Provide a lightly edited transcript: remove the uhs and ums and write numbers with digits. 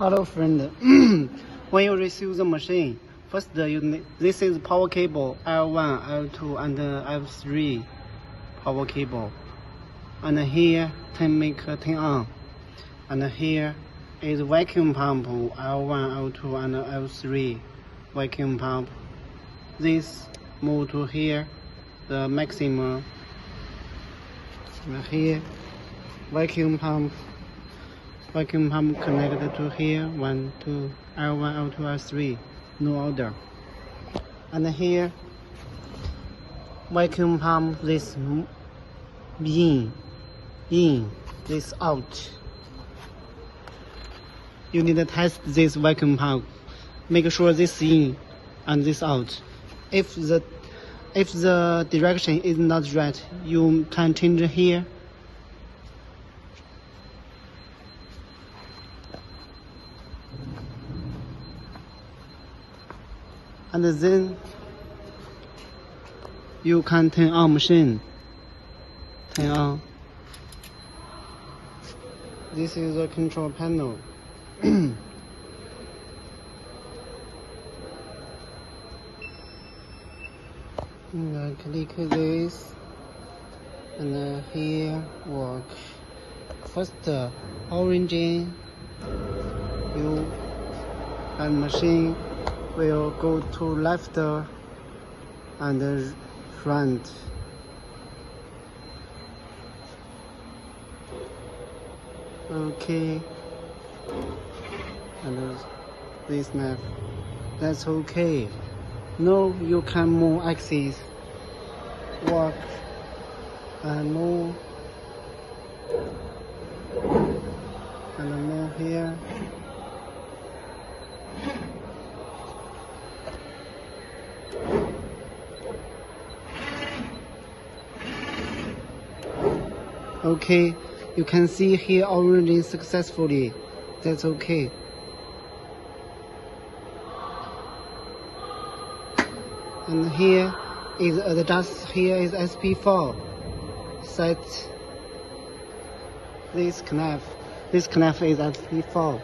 Hello friend, when you receive the machine, first this is power cable L1, L2 and L3 power cable, and here turn on, and here is vacuum pump L1, L2 and L3 vacuum pump. This move to here, the maximum, and here vacuum pump connected to here, 1, 2, L1, L2, L3, no order. And here, vacuum pump this in, this out. You need to test this vacuum pump. Make sure this in and this out. If the direction is not right, you can change here. And then you can turn on machine. Turn on. This is the control panel. Click this, and here work. First, origin. And machine will go to left and front. Okay, and this map, that's okay. Now you can move axis, work, and move, and move here. Okay, you can see here already successfully. That's okay. And here is adjust. Here is SP4. Set this clamp. This clamp is SP4.